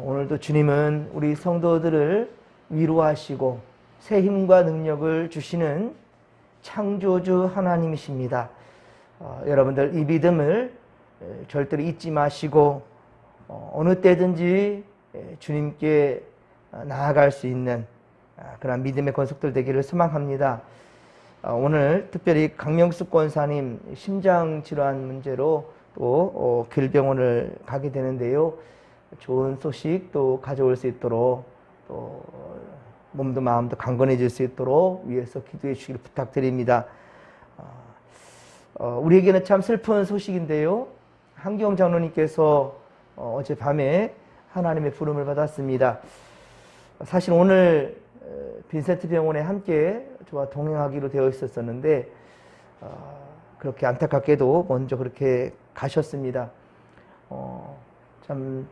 오늘도 주님은 우리 성도들을 위로하시고 새 힘과 능력을 주시는 창조주 하나님이십니다. 여러분들 이 믿음을 절대로 잊지 마시고 어느 때든지 주님께 나아갈 수 있는 그런 믿음의 권속들 되기를 소망합니다. 오늘 특별히 강명숙 권사님 심장질환 문제로 또 길병원을 가게 되는데요. 좋은 소식 또 가져올 수 있도록 또 몸도 마음도 강건해질 수 있도록 위에서 기도해 주시기를 부탁드립니다. 우리에게는 참 슬픈 소식인데요. 한경 장로님께서 어젯밤에 하나님의 부름을 받았습니다. 사실 오늘 빈센트 병원에 함께 저와 동행하기로 되어 있었는데 그렇게 안타깝게도 먼저 그렇게 가셨습니다. 참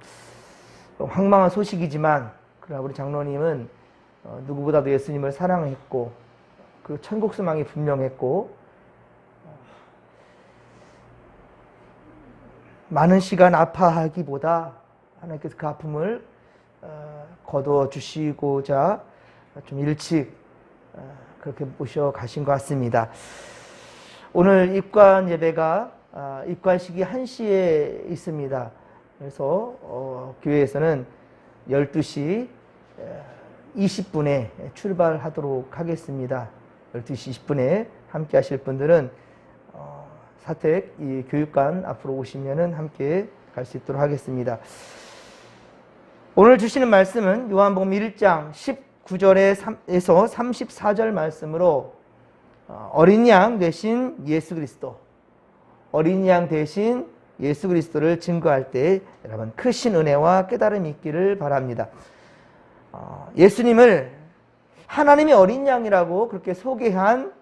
황망한 소식이지만 그러나 우리 장로님은 누구보다도 예수님을 사랑했고 그 천국 소망이 분명했고 많은 시간 아파하기보다 하나님께서 그 아픔을 거두어 주시고자 좀 일찍 그렇게 모셔가신 것 같습니다. 오늘 입관 예배가 입관식이 1시에 있습니다. 그래서 교회에서는 12시 20분에 출발하도록 하겠습니다. 12시 20분에 함께 하실 분들은 사택 이 교육관 앞으로 오시면은 함께 갈 수 있도록 하겠습니다. 오늘 주시는 말씀은 요한복음 1장 19절에서 34절 말씀으로 어린 양 대신 예수 그리스도, 어린 양 대신 예수 그리스도를 증거할 때 여러분 크신 은혜와 깨달음이 있기를 바랍니다. 예수님을 하나님의 어린 양이라고 그렇게 소개한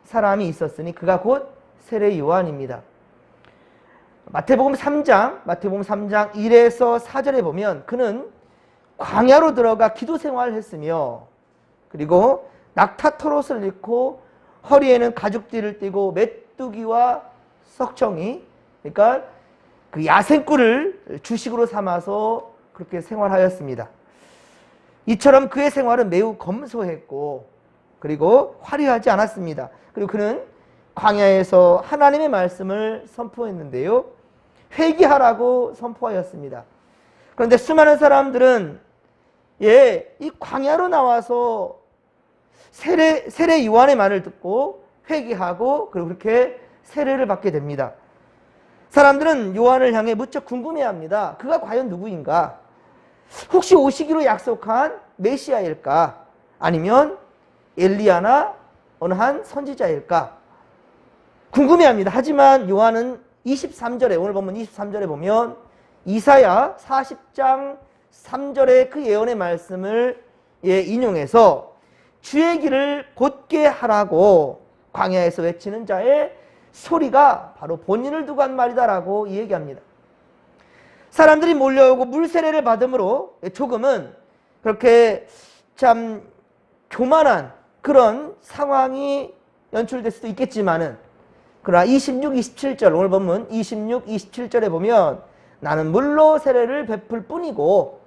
사람이 있었으니 그가 곧 세례 요한입니다. 마태복음 3장 1에서 4절에 보면 그는 광야로 들어가 기도 생활을 했으며 그리고 낙타토롯을 입고 허리에는 가죽띠를 띠고 메뚜기와 석청이 그러니까 그 야생꿀을 주식으로 삼아서 그렇게 생활하였습니다. 이처럼 그의 생활은 매우 검소했고 그리고 화려하지 않았습니다. 그리고 그는 광야에서 하나님의 말씀을 선포했는데요. 회개하라고 선포하였습니다. 그런데 수많은 사람들은 이 광야로 나와서 세례 요한의 말을 듣고 회개하고 그리고 그렇게 세례를 받게 됩니다. 사람들은 요한을 향해 무척 궁금해합니다. 그가 과연 누구인가? 혹시 오시기로 약속한 메시아일까? 아니면 엘리야나 어느 한 선지자일까? 궁금해합니다. 하지만 요한은 23절에 오늘 보면 23절에 보면 이사야 40장 3절의 그 예언의 말씀을 인용해서 주의 길을 곧게 하라고 광야에서 외치는 자의 소리가 바로 본인을 두고 한 말이다라고 얘기합니다. 사람들이 몰려오고 물세례를 받음으로 조금은 그렇게 참 교만한 그런 상황이 연출될 수도 있겠지만은 그러나 26, 27절 오늘 보면 26, 27절에 보면 나는 물로 세례를 베풀 뿐이고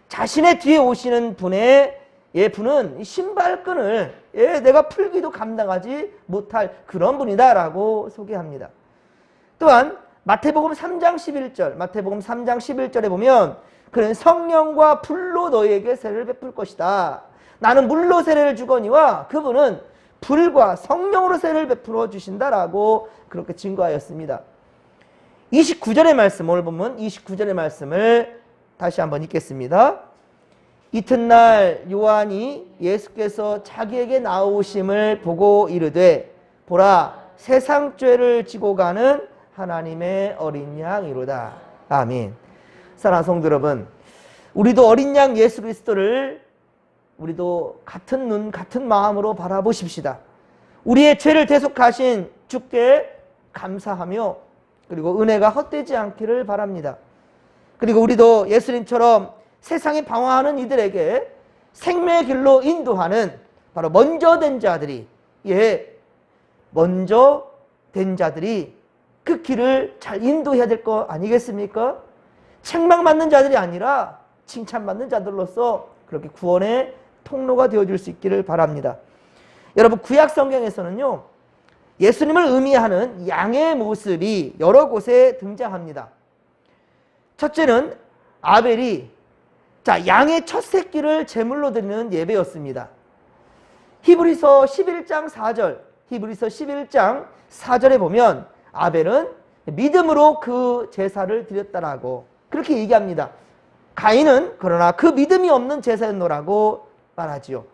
자신의 뒤에 오시는 분은 신발끈을 내가 풀기도 감당하지 못할 그런 분이다 라고 소개합니다. 또한 마태복음 3장 11절에 보면 그는 성령과 불로 너희에게 세례를 베풀 것이다. 나는 물로 세례를 주거니와 그분은 불과 성령으로 세례를 베풀어 주신다라고 그렇게 증거하였습니다. 29절의 말씀 오늘 보면 29절의 말씀을 다시 한번 읽겠습니다. 이튿날 요한이 예수께서 자기에게 나오심을 보고 이르되 보라 세상 죄를 지고 가는 하나님의 어린 양이로다. 아멘. 사랑하는 성도 여러분, 우리도 어린 양 예수 그리스도를 우리도 같은 눈 같은 마음으로 바라보십시다. 우리의 죄를 대속하신 주께 감사하며 그리고 은혜가 헛되지 않기를 바랍니다. 그리고 우리도 예수님처럼 세상에 방황하는 이들에게 생명의 길로 인도하는 바로 먼저 된 자들이 그 길을 잘 인도해야 될 거 아니겠습니까? 책망받는 자들이 아니라 칭찬받는 자들로서 그렇게 구원의 통로가 되어줄 수 있기를 바랍니다. 여러분, 구약 성경에서는요, 예수님을 의미하는 양의 모습이 여러 곳에 등장합니다. 첫째는 아벨이 양의 첫 새끼를 제물로 드리는 예배였습니다. 히브리서 11장 4절, 히브리서 11장 4절에 보면 아벨은 믿음으로 그 제사를 드렸다라고 그렇게 얘기합니다. 가인은 그러나 그 믿음이 없는 제사였노라고 말하지요.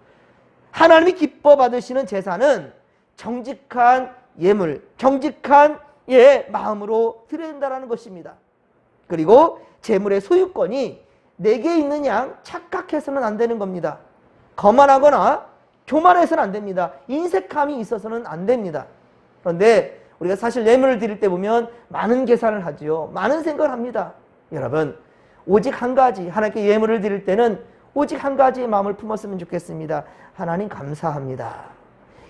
하나님이 기뻐 받으시는 제사는 정직한 예물, 정직한 마음으로 드려야 된다는 것입니다. 그리고 제물의 소유권이 내게 있는 양 착각해서는 안 되는 겁니다. 거만하거나 교만해서는 안 됩니다. 인색함이 있어서는 안 됩니다. 그런데 우리가 사실 예물을 드릴 때 보면 많은 계산을 하지요. 많은 생각을 합니다. 여러분, 오직 한 가지, 하나님께 예물을 드릴 때는 오직 한 가지의 마음을 품었으면 좋겠습니다. 하나님 감사합니다.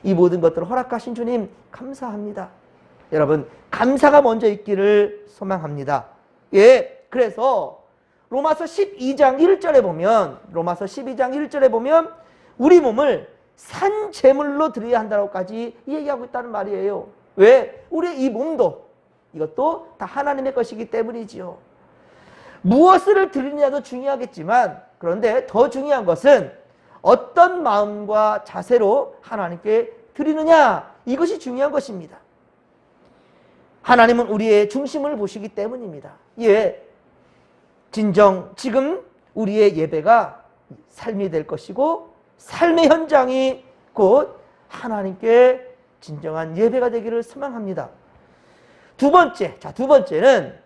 이 모든 것들을 허락하신 주님 감사합니다. 여러분, 감사가 먼저 있기를 소망합니다. 그래서 로마서 12장 1절에 보면, 로마서 12장 1절에 보면 우리 몸을 산 제물로 드려야 한다고까지 얘기하고 있다는 말이에요. 왜? 우리의 이 몸도, 이것도 다 하나님의 것이기 때문이지요. 무엇을 드리느냐도 중요하겠지만, 그런데 더 중요한 것은 어떤 마음과 자세로 하나님께 드리느냐, 이것이 중요한 것입니다. 하나님은 우리의 중심을 보시기 때문입니다. 진정 지금 우리의 예배가 삶이 될 것이고, 삶의 현장이 곧 하나님께 진정한 예배가 되기를 소망합니다. 두 번째는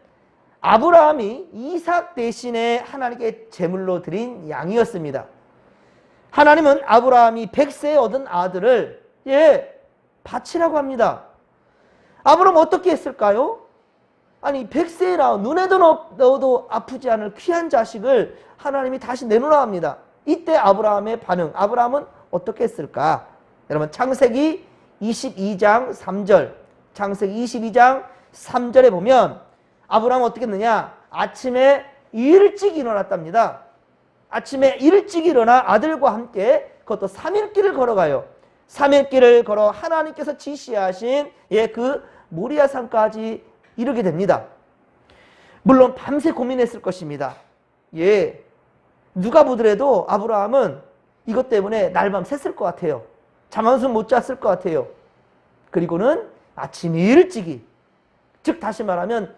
아브라함이 이삭 대신에 하나님께 제물로 드린 양이었습니다. 하나님은 아브라함이 100세에 얻은 아들을 바치라고 합니다. 아브라함 어떻게 했을까요? 아니, 100세에 낳아 눈에도 넣어도 아프지 않을 귀한 자식을 하나님이 다시 내놓으라 합니다. 이때 아브라함의 반응, 아브라함은 어떻게 했을까? 여러분, 창세기 22장 3절, 창세기 22장 3절에 보면 아브라함은 어떻게 했느냐? 아침에 일찍 일어났답니다. 아침에 일찍 일어나 아들과 함께 그것도 3일길을 걸어가요. 3일길을 걸어 하나님께서 지시하신 그 모리아 산까지 이르게 됩니다. 물론 밤새 고민했을 것입니다. 누가 보더라도 아브라함은 이것 때문에 날밤 샜을 것 같아요. 잠 한숨 못 잤을 것 같아요. 그리고는 아침 일찍이, 즉 다시 말하면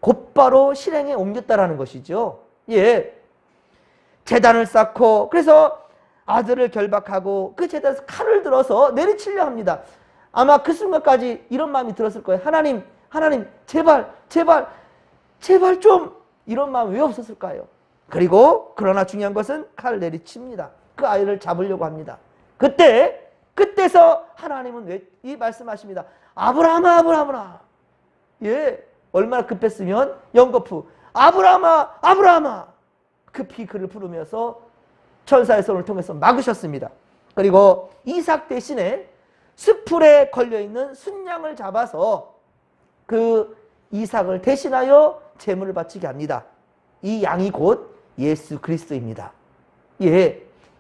곧바로 실행에 옮겼다라는 것이죠. 제단을 쌓고, 그래서 아들을 결박하고 그 제단에서 칼을 들어서 내리치려 합니다. 아마 그 순간까지 이런 마음이 들었을 거예요. 하나님, 제발 좀, 이런 마음이 왜 없었을까요? 그리고 그러나 중요한 것은 칼을 내리칩니다. 그 아이를 잡으려고 합니다. 그때서 하나님은 이 말씀하십니다. 아브라함아. 얼마나 급했으면 연거푸 아브라함아 급히 그를 부르면서 천사의 손을 통해서 막으셨습니다. 그리고 이삭 대신에 숯불에 걸려있는 순양을 잡아서 그 이삭을 대신하여 제물을 바치게 합니다. 이 양이 곧 예수 그리스도입니다.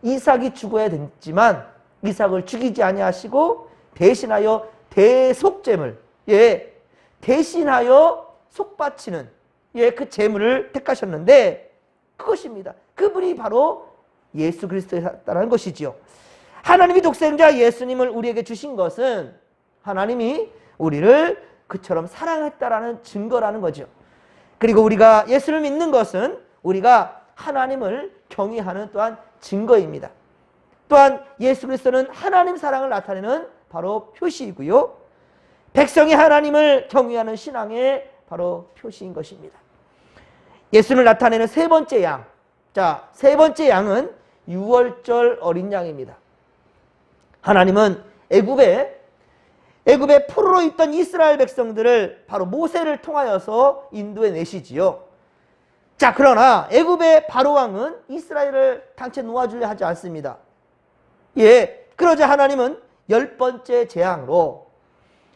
이삭이 죽어야 됐지만 이삭을 죽이지 아니하시고 대신하여 대속제물, 대신하여 속바치는 그 제물을 택하셨는데, 그것입니다. 그분이 바로 예수 그리스도였다는 것이지요. 하나님이 독생자 예수님을 우리에게 주신 것은 하나님이 우리를 그처럼 사랑했다라는 증거라는 거죠. 그리고 우리가 예수를 믿는 것은 우리가 하나님을 경외하는 또한 증거입니다. 또한 예수 그리스도는 하나님 사랑을 나타내는 바로 표시이고요. 백성이 하나님을 경외하는 신앙의 바로 표시인 것입니다. 예수를 나타내는 세 번째 양. 세 번째 양은 유월절 어린 양입니다. 하나님은 애굽에 포로로 있던 이스라엘 백성들을 바로 모세를 통하여서 인도해 내시지요. 그러나 애굽의 바로 왕은 이스라엘을 당체 놓아주려 하지 않습니다. 그러자 하나님은 10번째 재앙으로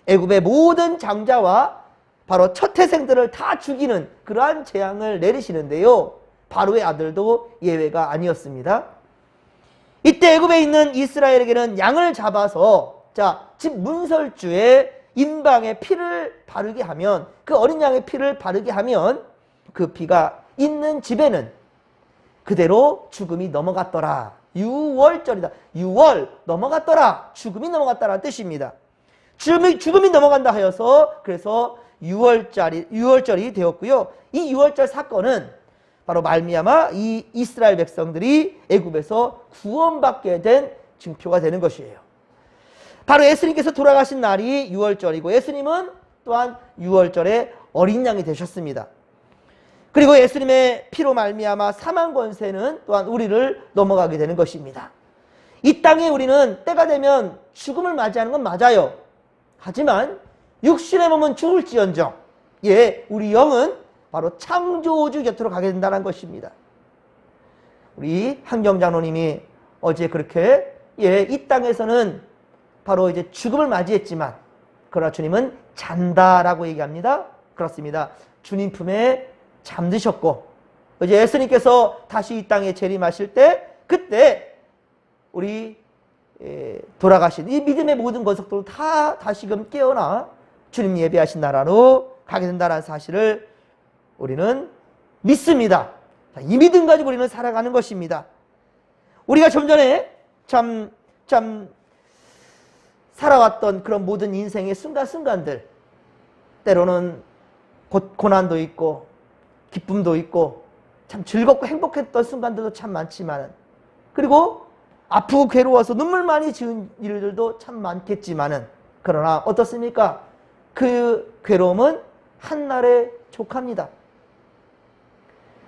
애굽의 모든 장자와 바로 첫 태생들을 다 죽이는 그러한 재앙을 내리시는데요. 바로의 아들도 예외가 아니었습니다. 이때 애굽에 있는 이스라엘에게는 양을 잡아서 집 문설주에 인방에 피를 바르게 하면, 그 어린 양의 피를 바르게 하면 그 피가 있는 집에는 그대로 죽음이 넘어갔더라. 유월절이다. 6월 넘어갔더라. 죽음이 넘어갔다라는 뜻입니다. 죽음이 넘어간다 하여서 그래서 6월절이 되었고요. 이 6월절 사건은 바로 말미암아 이 이스라엘 백성들이 애굽에서 구원받게 된 징표가 되는 것이에요. 바로 예수님께서 돌아가신 날이 6월절이고 예수님은 또한 6월절에 어린 양이 되셨습니다. 그리고 예수님의 피로 말미암아 사망 권세는 또한 우리를 넘어가게 되는 것입니다. 이 땅에 우리는 때가 되면 죽음을 맞이하는 건 맞아요. 하지만 육신의 몸은 죽을지언정 우리 영은 바로 창조주 곁으로 가게 된다는 것입니다. 우리 한경장로님이 어제 그렇게 이 땅에서는 바로 이제 죽음을 맞이했지만 그러나 주님은 잔다라고 얘기합니다. 그렇습니다. 주님 품에 잠드셨고 이제 예수님께서 다시 이 땅에 재림하실 때 그때 우리 돌아가신 이 믿음의 모든 권속들을 다 다시금 깨어나 주님 예배하신 나라로 가게 된다는 사실을 우리는 믿습니다. 이 믿음 가지고 우리는 살아가는 것입니다. 우리가 좀 전에 참 살아왔던 그런 모든 인생의 순간순간들, 때로는 고난도 있고 기쁨도 있고 참 즐겁고 행복했던 순간들도 참 많지만, 그리고 아프고 괴로워서 눈물 많이 지은 일들도 참 많겠지만은, 그러나 어떻습니까? 그 괴로움은 한날에 족합니다.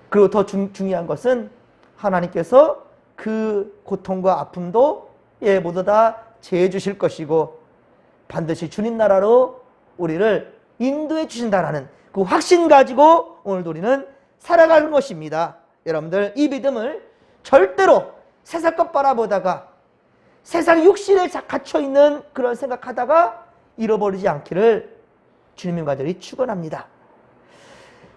그리고 더 중요한 것은 하나님께서 그 고통과 아픔도 모두 다 제해 주실 것이고 반드시 주님 나라로 우리를 인도해 주신다라는 그 확신 가지고 오늘도 우리는 살아가는 것입니다. 여러분들 이 믿음을 절대로 세상 것 바라보다가 세상 육신에 갇혀있는 그런 생각하다가 잃어버리지 않기를 주님의 간절히 축원합니다.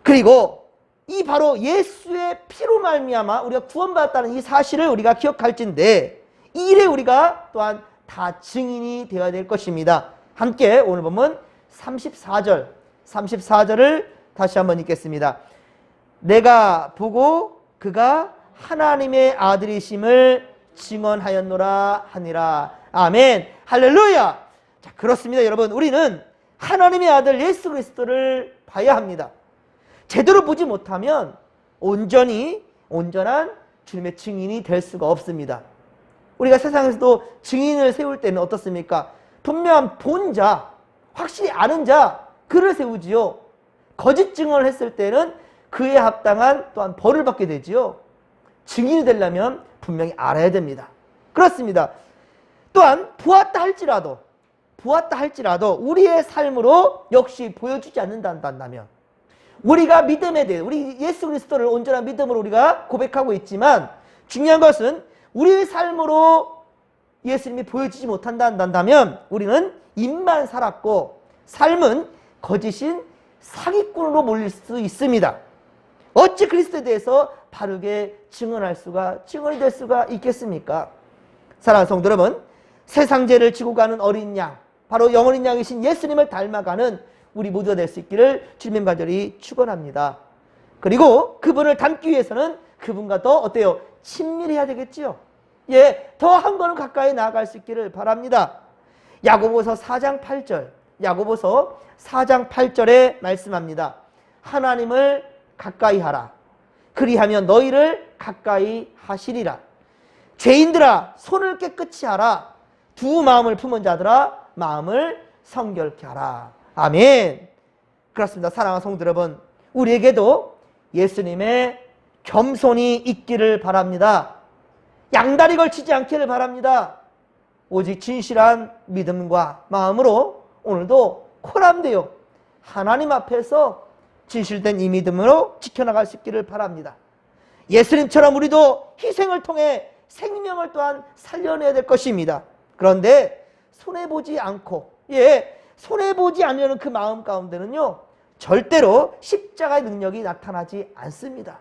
그리고 이 바로 예수의 피로 말미암아 우리가 구원받았다는 이 사실을 우리가 기억할진데 이 일에 우리가 또한 다 증인이 되어야 될 것입니다. 함께 오늘 보면 34절을 다시 한번 읽겠습니다. 내가 보고 그가 하나님의 아들이심을 증언하였노라 하니라. 아멘. 할렐루야. 자, 그렇습니다. 여러분, 우리는 하나님의 아들 예수 그리스도를 봐야 합니다. 제대로 보지 못하면 온전한 주님의 증인이 될 수가 없습니다. 우리가 세상에서도 증인을 세울 때는 어떻습니까? 분명한 본자, 확실히 아는 자, 그를 세우지요. 거짓 증언을 했을 때는 그에 합당한 또한 벌을 받게 되지요. 증인이 되려면 분명히 알아야 됩니다. 그렇습니다. 또한 보았다 할지라도 우리의 삶으로 역시 보여주지 않는다면, 우리가 믿음에 대해 우리 예수 그리스도를 온전한 믿음으로 우리가 고백하고 있지만 중요한 것은 우리의 삶으로 예수님이 보여지지 못한다면 우리는 입만 살았고 삶은 거짓인 사기꾼으로 몰릴 수 있습니다. 어찌 그리스도에 대해서 바르게 증언이 될 수가 있겠습니까? 사랑하는 성도 여러분, 세상 죄를 지고 가는 어린 양, 바로 영원한 양이신 예수님을 닮아가는 우리 모두가 될 수 있기를 주님 간절히 축원합니다. 그리고 그분을 닮기 위해서는 그분과 더 어때요? 친밀해야 되겠지요. 더 한 걸음 가까이 나아갈 수 있기를 바랍니다. 야고보서 4장 8절에 말씀합니다. 하나님을 가까이 하라. 그리하면 너희를 가까이 하시리라. 죄인들아 손을 깨끗이 하라. 두 마음을 품은 자들아 마음을 성결케 하라. 아멘. 그렇습니다. 사랑하는 성도 여러분, 우리에게도 예수님의 겸손이 있기를 바랍니다. 양다리 걸치지 않기를 바랍니다. 오직 진실한 믿음과 마음으로 오늘도 코람되어 하나님 앞에서 진실된 이 믿음으로 지켜나갈 수 있기를 바랍니다. 예수님처럼 우리도 희생을 통해 생명을 또한 살려내야 될 것입니다. 그런데 손해보지 않으려는 그 마음 가운데는요 절대로 십자가의 능력이 나타나지 않습니다.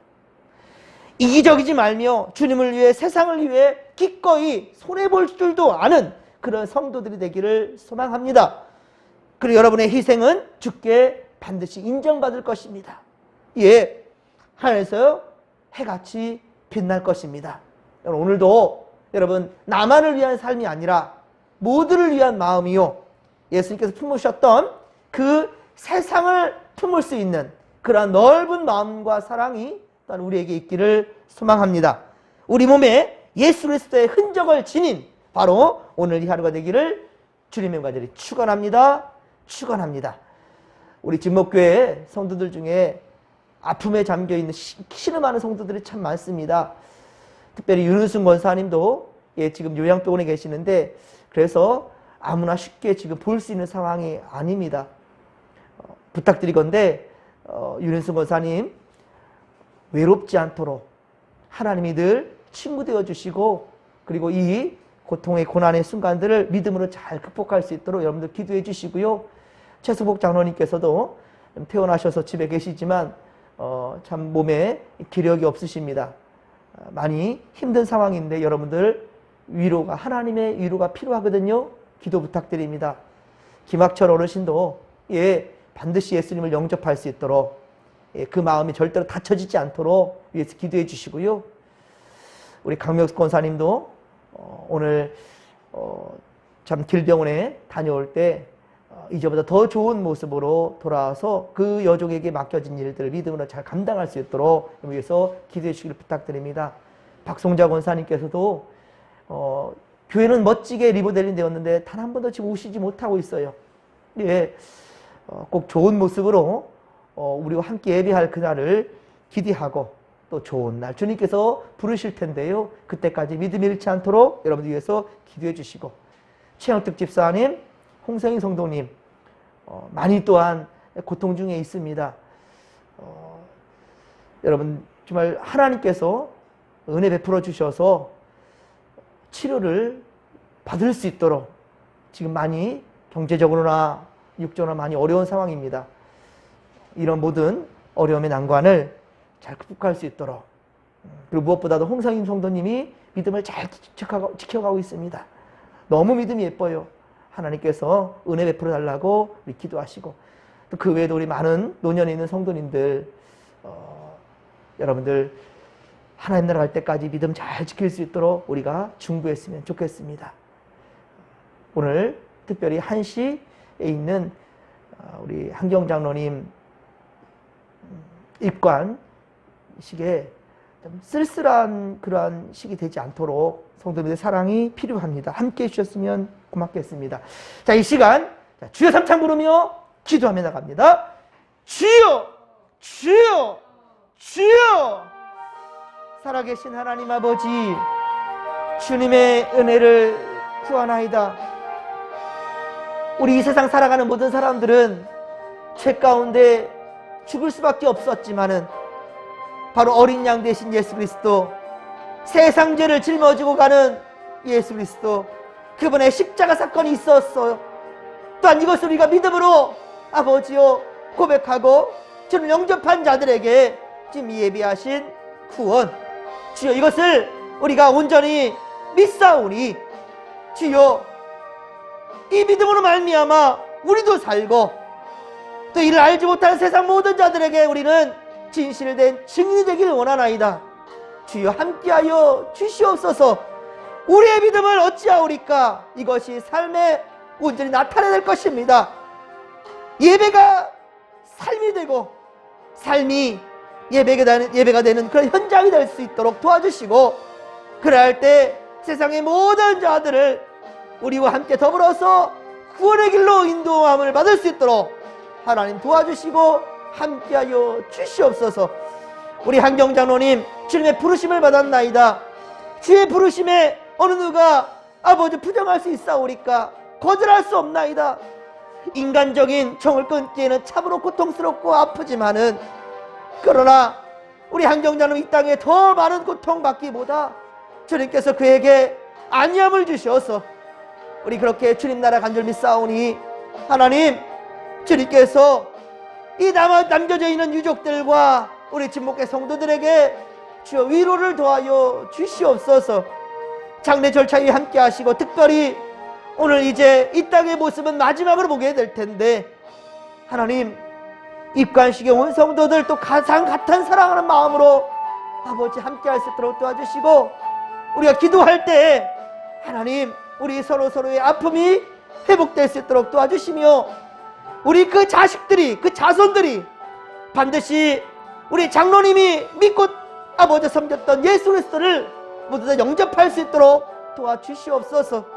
이기적이지 말며 주님을 위해 세상을 위해 기꺼이 손해볼 줄도 아는 그런 성도들이 되기를 소망합니다. 그리고 여러분의 희생은 주께 반드시 인정받을 것입니다. 예, 하늘에서 해같이 빛날 것입니다. 오늘도 여러분 나만을 위한 삶이 아니라 모두를 위한 마음이요, 예수님께서 품으셨던 그 세상을 품을 수 있는 그러한 넓은 마음과 사랑이 또한 우리에게 있기를 소망합니다. 우리 몸에 예수 그리스도의 흔적을 지닌 바로 오늘 이 하루가 되기를 주님의 간절히 축원합니다. 축원합니다. 우리 진목교회 성도들 중에 아픔에 잠겨있는 신음하는 성도들이 참 많습니다. 특별히 윤은순 권사님도 지금 요양병원에 계시는데, 그래서 아무나 쉽게 지금 볼 수 있는 상황이 아닙니다. 부탁드리건대 윤은순 권사님 외롭지 않도록 하나님이 늘 친구 되어주시고, 그리고 이 고통의 고난의 순간들을 믿음으로 잘 극복할 수 있도록 여러분들 기도해 주시고요. 최수복 장로님께서도 퇴원하셔서 집에 계시지만 참 몸에 기력이 없으십니다. 많이 힘든 상황인데 여러분들 위로가, 하나님의 위로가 필요하거든요. 기도 부탁드립니다. 김학철 어르신도 반드시 예수님을 영접할 수 있도록 그 마음이 절대로 닫혀지지 않도록 위해서 기도해 주시고요. 우리 강명숙 권사님도 오늘 참 길병원에 다녀올 때 이제보다 더 좋은 모습으로 돌아와서 그 여족에게 맡겨진 일들을 믿음으로 잘 감당할 수 있도록 위해서 기도해 주시기를 부탁드립니다. 박송자 권사님께서도 교회는 멋지게 리모델링 되었는데 단 한 번도 지금 오시지 못하고 있어요. 꼭 좋은 모습으로 우리와 함께 예배할 그날을 기대하고 또 좋은 날 주님께서 부르실 텐데요. 그때까지 믿음이 잃지 않도록 여러분들 위해서 기도해 주시고, 최영특 집사님, 홍성희 성도님 많이 또한 고통 중에 있습니다. 여러분 정말 하나님께서 은혜 베풀어 주셔서 치료를 받을 수 있도록 지금 많이 경제적으로나 육적으로나 많이 어려운 상황입니다. 이런 모든 어려움의 난관을 잘 극복할 수 있도록, 그리고 무엇보다도 홍성임 성도님이 믿음을 잘 지켜가고 있습니다. 너무 믿음이 예뻐요. 하나님께서 은혜 베풀어 달라고 우리 기도하시고, 또 그 외에도 우리 많은 노년에 있는 성도님들 여러분들 하나님 나라 갈 때까지 믿음 잘 지킬 수 있도록 우리가 중보했으면 좋겠습니다. 오늘 특별히 한시에 있는 우리 한경 장로님 입관식에 좀 쓸쓸한 그러한 시기 되지 않도록 성도님들의 사랑이 필요합니다. 함께 해주셨으면 고맙겠습니다. 자, 이 시간 주여 삼창 부르며 기도하며 나갑니다. 주여, 주여, 주여. 살아계신 하나님 아버지, 주님의 은혜를 구하나이다. 우리 이 세상 살아가는 모든 사람들은 죄 가운데 죽을 수밖에 없었지만은 바로 어린 양 되신 예수 그리스도, 세상 죄를 짊어지고 가는 예수 그리스도, 그분의 십자가 사건이 있었어요. 또한 이것을 우리가 믿음으로 아버지요 고백하고 주를 영접한 자들에게 지금 예비하신 구원, 주여 이것을 우리가 온전히 믿사오니 주여 이 믿음으로 말미암아 우리도 살고 또 이를 알지 못하는 세상 모든 자들에게 우리는 진실된 증인이 되기를 원하나이다. 주여 함께하여 주시옵소서. 우리의 믿음을 어찌하오리까? 이것이 삶에 온전히 나타내야 될 것입니다. 예배가 삶이 되고 삶이 예배가 되는 그런 현장이 될 수 있도록 도와주시고, 그럴 때 세상의 모든 자들을 우리와 함께 더불어서 구원의 길로 인도함을 받을 수 있도록 하나님 도와주시고 함께하여 주시옵소서. 우리 한경 장로님 주님의 부르심을 받았나이다. 주의 부르심에 어느 누가 아버지 부정할 수 있사오리까? 거절할 수 없나이다. 인간적인 정을 끊기에는 참으로 고통스럽고 아프지만은, 그러나 우리 한경 장로님 이 땅에 더 많은 고통받기보다 주님께서 그에게 안위함을 주셔서 우리 그렇게 주님 나라 간절히 믿사오니, 하나님 주님께서 이 남겨져 있는 유족들과 우리 진목회 성도들에게 주여 위로를 도와여 주시옵소서. 장례 절차에 함께 하시고 특별히 오늘 이제 이 땅의 모습은 마지막으로 보게 될 텐데 하나님 입관식에 온 성도들 또 가장 같은 사랑하는 마음으로 아버지 함께 할 수 있도록 도와주시고 우리가 기도할 때 하나님 우리 서로의 아픔이 회복될 수 있도록 도와주시며 우리 그 자식들이 그 자손들이 반드시 우리 장로님이 믿고 아버지 섬겼던 예수 그리스도를 모두 다 영접할 수 있도록 도와주시옵소서.